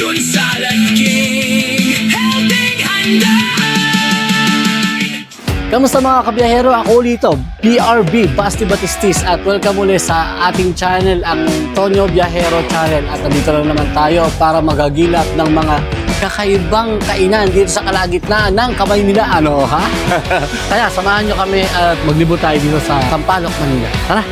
Jun Salad King, helping handa. Kamusta mga kabiyahero? Ako ulit ito, BRB, Basti Batistis, at welcome ulit sa ating channel, ang Tonyo Biyahero Channel. At nandito na naman tayo para magagilap ng mga kakaibang kainan dito sa kalagitnaan ng Kamaynila. Ano ha? Kaya samahan nyo kami at maglibot tayo dito sa Sampaloc, Manila. Tara!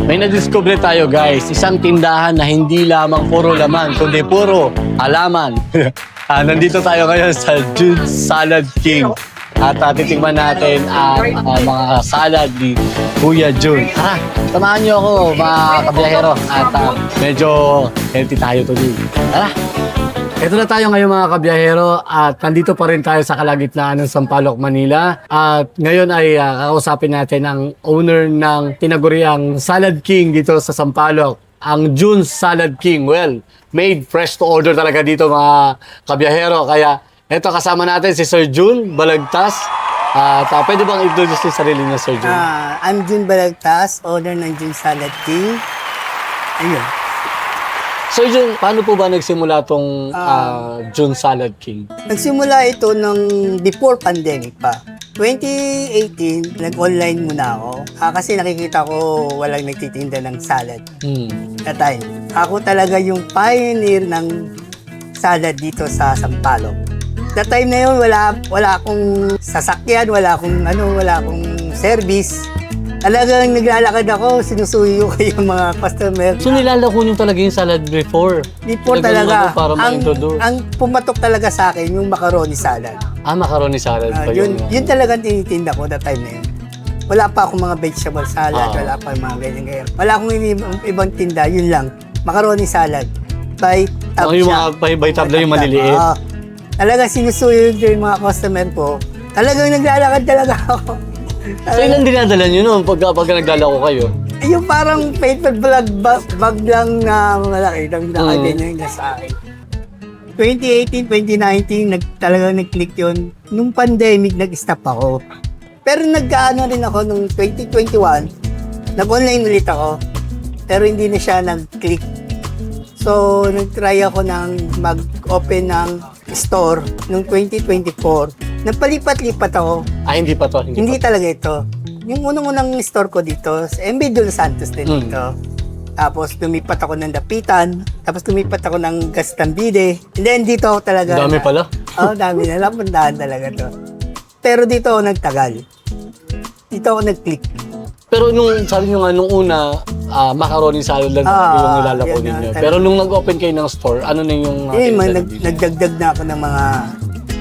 May nadiscover tayo guys, isang tindahan na hindi lamang puro laman, kundi puro halaman. Nandito tayo ngayon sa Jun Salad King. At titikman natin ang mga salad ni Kuya Jun. Tara, samahan niyo ako mga kabiyahero at medyo healthy tayo today. Tara! Ito na tayo ngayon mga kabiyahero at nandito pa rin tayo sa kalagitnaan ng Sampaloc, Manila. At ngayon ay kakausapin natin ang owner ng tinaguriang Salad King dito sa Sampaloc, ang Jun Salad King. Well, made fresh to order talaga dito mga kabiyahero. Kaya ito kasama natin si Sir Jun Balagtas. At pwede bang introduce yung sarili niya, Sir Jun? I'm Jun Balagtas, owner ng Jun Salad King. Ayun. Sir Jun, paano po ba nagsimula tong Jun Salad King? Nagsimula ito nung before pandemic pa. 2018, nag-online muna ako. Kasi nakikita ko walang nagtitinda ng salad. That time. Ako talaga yung pioneer ng salad dito sa Sampaloc. That time na yun, wala akong sasakyan, wala akong service. Talagang naglalakad ako, sinusuyo ko yung mga customer. So nilalako niyo talaga yung salad before? Before talaga. Para ma-introduce. Ang pumatok talaga sa akin, yung macaroni salad. Macaroni salad pa Yun talagang tinitinda ko that time na yun. Wala pa akong mga vegetable salad, wala pa mga ganyan. Wala akong ibang tinda, yun lang. Macaroni salad. By tab yung mga by tab lang yung maliliit. Talagang sinusuyo yung mga customer ko. Talagang naglalakad talaga ako. So ilan dinadala nyo noon pag naglalako kayo? Yung parang paper bag lang na malaki, nakaganyan na sa akin. 2018, 2019, talagang nag-click yun. Nung pandemic, nag-stop ako. Pero nag-ano rin ako nung 2021, nag-online ulit ako. Pero hindi na siya nag-click. So, nag-try ako ng mag-open ng store nung 2024. Napalipat-lipat ako. Hindi pa to. Hindi talaga ito. Yung unang-unang store ko dito, sa MB Dul Santos din dito. Tapos lumipat ako ng Dapitan. Tapos lumipat ako ng Gastambide. And then dito ako talaga. Dami pala. Dami na. Napuntahan talaga to. Pero dito ako nagtagal. Dito ako nag-click. Pero nung sabi nyo nga, nung una, macaroni salad lang yung nilalako ninyo. Pero nung nag-open kayo ng store, ano na yung... Nagdagdag na ako ng mga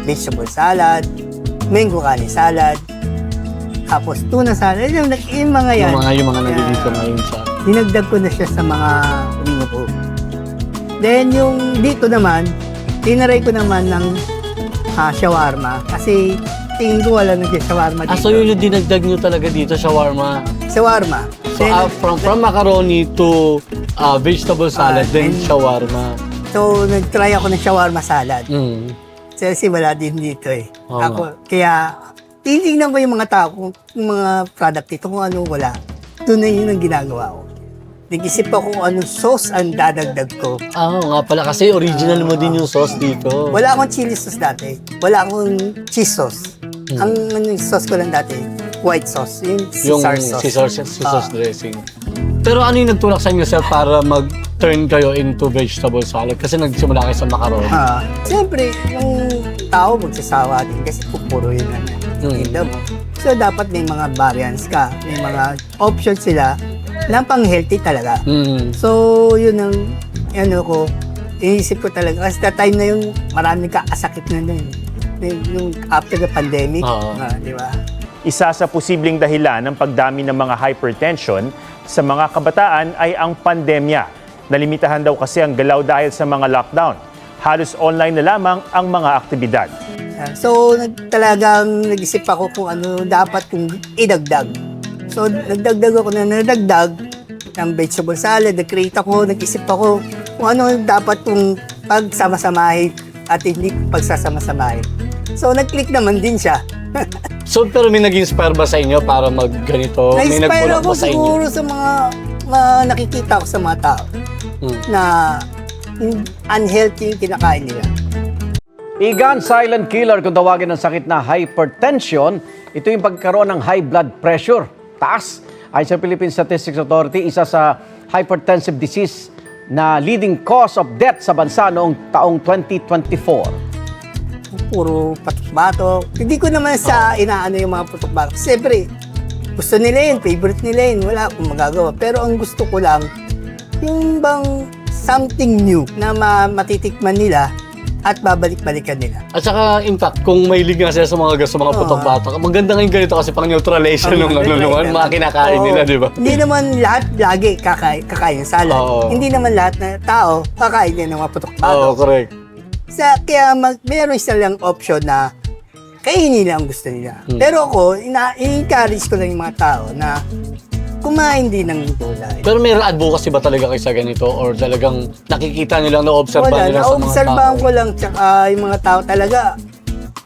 vegetable salad, mango kani salad, tapos tuna salad, yung mga yan. Yung mga nandito ngayon sa... Dinagdag ko na siya sa mga menu ko. Then yung dito naman, tinaray ko naman ng shawarma. Kasi tingin ko wala na siya shawarma dito. So yun yung dinagdag nyo talaga dito, shawarma? Shawarma. So from macaroni to vegetable salad, then shawarma. So nag-try ako ng shawarma salad. Kasi wala din dito eh. Kaya titignan ko yung mga tao, yung mga product dito, kung ano wala. Doon na yun ang ginagawa ko. Nag-isip ako kung anong sauce ang dadagdag ko. Nga pala, kasi original mo din yung sauce dito. Wala akong chili sauce dati. Wala akong cheese sauce. Ang sauce ko lang dati, white sauce. Yung Caesar sauce. Caesar dressing. Pero ano yung nagtulak sa inyo, sir, para mag-turn kayo into vegetable salad? Kasi nagsimula kayo sa macaroni. Siyempre, yung tao magsasawa din kasi puro yun ang tinda mo. So, dapat may mga variants ka. May mga options sila na pang-healthy talaga. So, yun ang inisip ko talaga. Kasi that time na yung maraming kakasakit na nun. Yung after the pandemic, di ba? Isa sa posibleng dahilan ng pagdami ng mga hypertension sa mga kabataan ay ang pandemya. Nalimitahan daw kasi ang galaw dahil sa mga lockdown. Halos online na lamang ang mga aktibidad. So, talagang nag-isip ako kung ano dapat kong idagdag. So, nagdagdag ako ng vegetable salad, nag-create ako, nag-isip ako kung ano dapat kong pagsama-samahin at hindi pagsasama-samahin. So, nag-click naman din siya. So, pero may nag-inspire ba sa inyo para mag-ganito? May Na-inspire nagpulak ako ba sa inyo? siguro sa mga nakikita ko sa mga tao na unhealthy yung kinakain nila. Igan silent killer kung tawagin ng sakit na hypertension, ito yung pagkaroon ng high blood pressure. Taas. Ayon sa Philippine Statistics Authority, isa sa hypertensive disease na leading cause of death sa bansa noong taong 2024. Puro patok-batok. Hindi ko naman sa inaano yung mga patok-batok. Siyempre, gusto nila yun, favorite nila yun, wala akong magagawa. Pero ang gusto ko lang, yung bang something new na matitikman nila at babalik-balikan nila. At saka, in fact, kung may nga sila sa mga gusto, mga putok-batok, maganda ngayon ganito kasi pang neutralization ng mga kinakain nila, di ba? Hindi naman lahat lagi kakain ng salad. Oo. Hindi naman lahat na tao kakain din ng mga putok-batok. Oo, correct. Kaya meron silang option na kainin nila ang gusto nila. Pero ako, i-encourage ko lang yung mga tao na kumain din ng gulay. Pero may advocacy ba talaga kayo sa ganito? Or talagang nakikita nilang na-observe Wala, nila sa mga tao? na-obserbahan ko lang, tsaka yung mga tao talaga,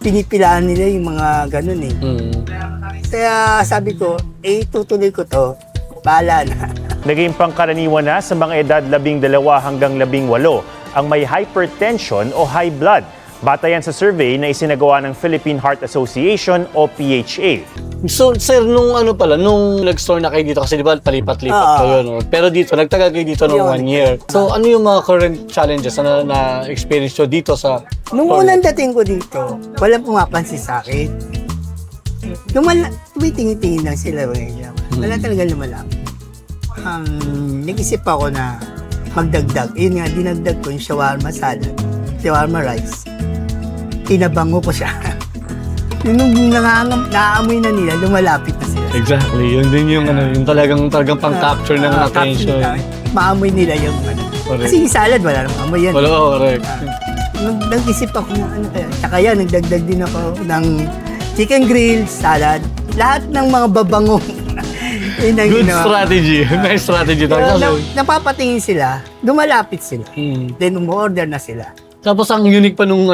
pinipilaan nila yung mga ganun eh. Kaya sabi ko, tutuloy ko to, bahala na. Naging pangkaraniwan na sa mga edad 12 hanggang 18 ang may hypertension o high blood. Batayan sa survey na isinagawa ng Philippine Heart Association o PHA. So, sir, nung nag-store na kayo dito, kasi di ba palipat-lipat kayo, no? Pero dito, nagtagal kayo dito ng 1 year. So, ano yung mga current challenges na experience nyo dito sa... Nung unang dating ko dito, walang pumapansin sa akin. Tumitingin-tingin lang sila. Wala talaga lumalapit. Nag-isip ako na magdagdag. Yun nga, dinagdag ko yung shawarma salad, shawarma rice. Pinabango ko siya. Nung naamoy na nila, lumalapit na sila. Exactly. Yun din yung, yung talagang pang-capture ng attention. Maamoy nila yung ano. Correct. Kasi yung salad, wala namang amoy yan. Wala, correct. Nag-isip ako ng ano kaya. Tsaka yan, nagdagdag din ako ng chicken grill, salad. Lahat ng mga babangong. Good strategy. Nice strategy. Napapatingin sila, lumalapit sila. Then umorder na sila. Tapos ang unique pa nung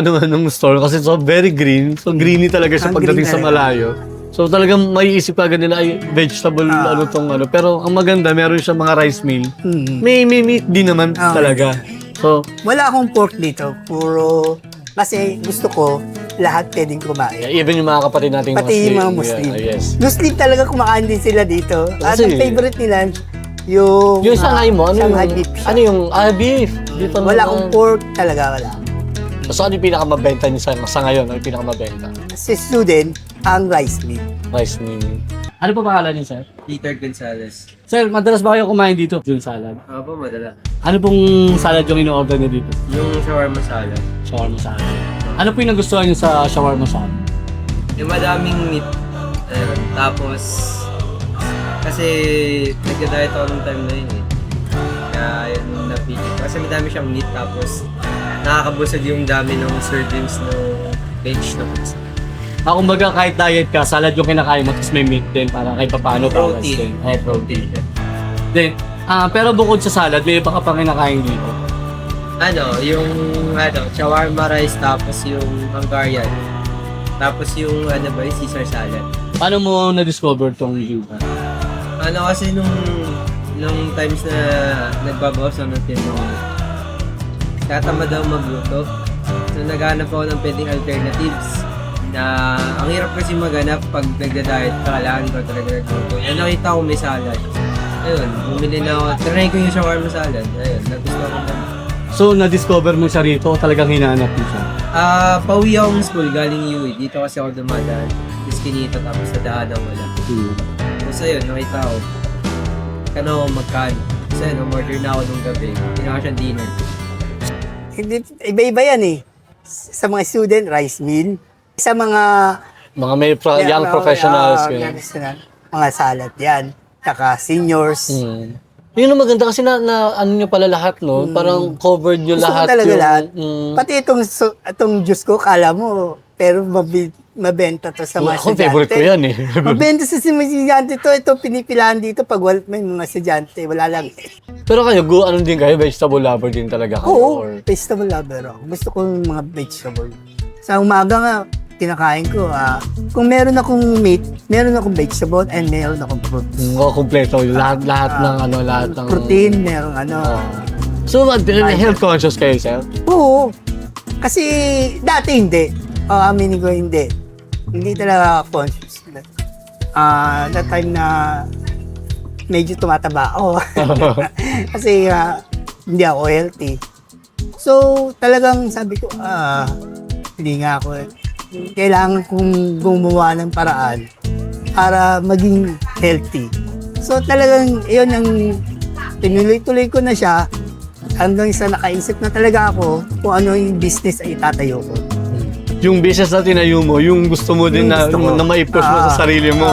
store kasi so very green. So greeny talaga siya Ang pagdating green sa talaga. malayo. So talagang may isip agad nila ay vegetable Pero ang maganda meron siya mga rice meal. May meat din naman talaga. So Wala akong pork dito. Puro, kasi gusto ko lahat pwedeng kumain. even yung mga kapatid nating Pati yung mga Muslim. yes. Muslim talaga kumakain din sila dito. At Kasi- ang favorite nila, yung Shanghai mo, Shanghai beef siya. Ano yung beef? Dito Wala naman. akong pork talaga, wala. So ano yung pinakamabenta niyo sa ngayon? Ano yung pinakamabenta? Si student, ang rice meal. Rice meal. Ano pa pangalan niyo, sir? Peter Gonzalez. Sir, madalas ba kayo kumain dito? Yung salad. Ako po, madala. Ano pong salad yung ino-order niyo dito? Yung shawarma salad. Shawarma salad. Ano po yung nagustuhan niyo sa shawarma salad? Yung madaming meat. Ayun. Tapos, kasi nagda-diet ako nung time na yun eh. Kaya yun yung napili ko. Kasi madami siyang meat tapos nakakabusog yung dami ng servings ng vegetables. Kumbaga kahit diet ka, salad yung kinakain mo, tapos may meat din para kahit paano Protein. protein. Then, pero bukod sa salad, may iba ka pang kinakain dito. Yung shawarma rice tapos yung Hungarian. Tapos yung yung Caesar salad. Paano mo na-discover tong Yuba? Kasi nung times na nagbabawas ako ng tinong tatamad daw magluto. So naghanap ako ng pwedeng alternatives na ang hirap kasi maghanap pag nagda-diet ka, kailangan ko talaga nagluto. Nakita ko may salad. Ayun, bumili na ako. Trinay ko yung shawarma salad. Ayun, nagustuhan ko na. So, na-discover mo siya rito o talagang hinanap mo siya? Pauwi akong school galing UAE. Dito kasi ako dumadaan. Tapos kinita tapos sa daan wala. Tapos ayun, nakita ko. Kano magkano. Tapos ayun, umorder na ako nung gabi. Tinaka siyang dinner. Iba-iba yan eh. Sa mga student, rice meal. Sa mga Mga may young professionals. young professional, mga salad yan. Tsaka seniors. Yun ang maganda kasi na ano nyo pala lahat, no? Parang covered nyo Gusto lahat. ko talaga lahat. Mm. Pati itong juice ko, kala mo, pero mabenta to sa mga Ako, estudyante. favorite ko yan eh. Mabenta sa mga estudyante to. Ito, pinipilahan dito pag may mga estudyante. Wala lang. Pero kayo, ano din kayo? Vegetable lover din talaga kayo? Oo, or- vegetable lover ako. Gusto ko yung mga vegetable. Sa umaga nga, kinakain ko, kung meron akong meat, meron akong vegetable, and meron akong fruits. Kompleto. Lahat ng Protein, meron So, health conscious kayo, sir? Oo. Kasi dati hindi. Aminin ko hindi. Hindi talaga conscious. That time na medyo tumataba ako. Kasi hindi ako healthy. So, talagang sabi ko, hindi nga ako. Kailangan kong gumawa ng paraan para maging healthy. So, talagang yun ang tinuloy-tuloy ko na siya hanggang sa nakaisip na talaga ako kung ano yung business ay itatayo ko. Yung business na tinayo mo, yung gusto mo din na ma-push mo sa sarili mo.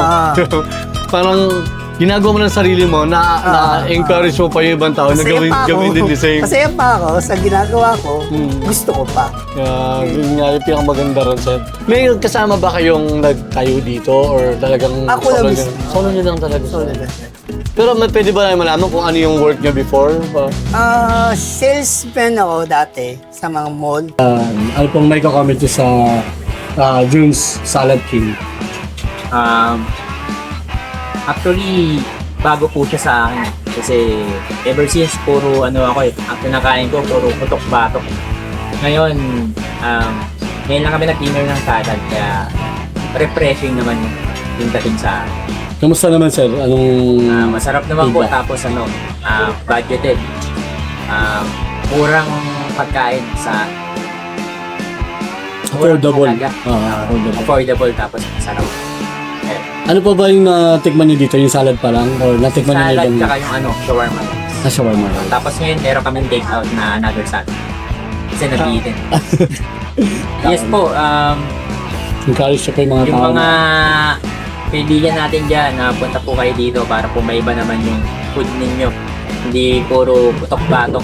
Parang ginagawa mo ng sarili mo, na-encourage mo pa yung ibang tao na gawin din the same. Masaya pa ako sa ginagawa ko, gusto ko pa. Yun nga yung pinakamaganda ron, sir. May kasama ba kayong nagtayo dito or talagang... Ako lang mismo. Solo nyo lang talaga. So, Pero pwede ba namin malaman kung ano yung work nyo before? salesman ako dati sa mga mall. Ano pong may kakomment sa June's Salad King? Actually, bago po siya sa akin. Kasi ever since puro ako ang kinakain ko, puro putok-batok. Ngayon, ngayon lang kami nag-dinner ng salad, kaya refreshing naman yung dating sa akin. Kamusta naman, sir? Anong... Masarap naman po, feedback? tapos budgeted. Murang pagkain sa Affordable. talaga. Affordable. Affordable, tapos masarap. Ano pa ba yung natikman nyo dito? Yung salad pa lang? Or natikman nyo Salad, yung... tsaka yung shawarma. Shawarma. Tapos ngayon, meron kaming take out na another salad. Kasi nabitin. Yes po, Encourage siya po yung mga yung tao. mga kaibigan natin dyan, punta po kayo dito para po maiba naman yung food ninyo. Hindi puro putok-batok.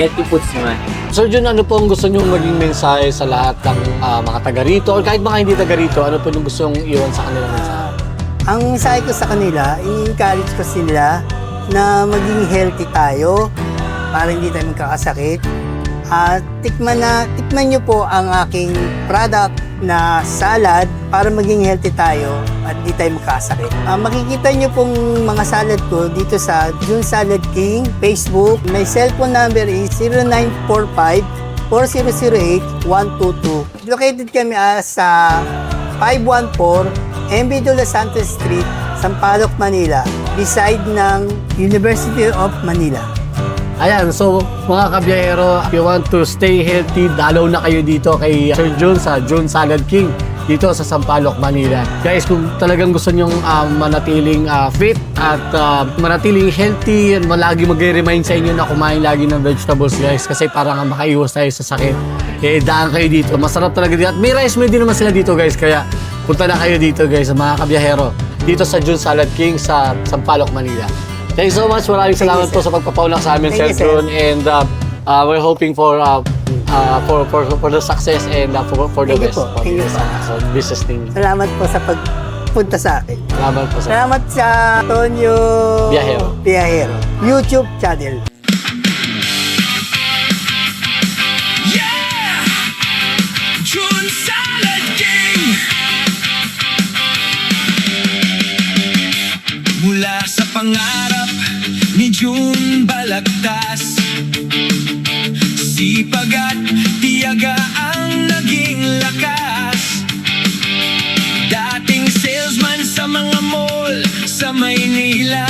Healthy foods naman. Sir Jun, ano po ang gusto nyo maging mensahe sa lahat ng mga taga rito or kahit mga hindi taga rito, ano po yung gusto nyo iwan sa kanila mensahe? Ang mensahe ko sa kanila, i-encourage ko sila na maging healthy tayo para hindi tayo magkakasakit. At tikman nyo po ang aking product na salad para maging healthy tayo at di tayo magkakasakit. Makikita nyo pong mga salad ko dito sa June Salad King Facebook. My cellphone number is 0945-4008-122. Located kami sa 514 MB de los Santos Street, Sampaloc, Manila, beside ng University of Manila. Ayan, so mga kabiyahero, if you want to stay healthy, dalaw na kayo dito kay Sir Jun sa June Salad King dito sa Sampaloc, Manila. Guys, kung talagang gusto nyong manatiling fit at manatiling healthy, lagi mag-remind sa inyo na kumain lagi ng vegetables, guys, kasi para nga makaiwas tayo sa sakit. Daan kayo dito. Masarap talaga dito. At may rice meal din naman sila dito, guys, kaya punta na kayo dito, guys, mga kabiyahero, dito sa June Salad King sa Sampaloc, Manila. Thank you so much. Maraming salamat po sa pagpapaulak sa amin, Sir Jun. And we're hoping for the success and for the Thank you best. po. Thank you po. So, business thing. Salamat po sa pagpunta sa akin. Salamat po sa Salamat sa Tonyo Biyahero YouTube channel. Yeah! June Salad King! Mula sa pangarap ni June Balagtas, sipag at tiyaga ang naging lakas. Dating salesman sa mga mall sa Maynila,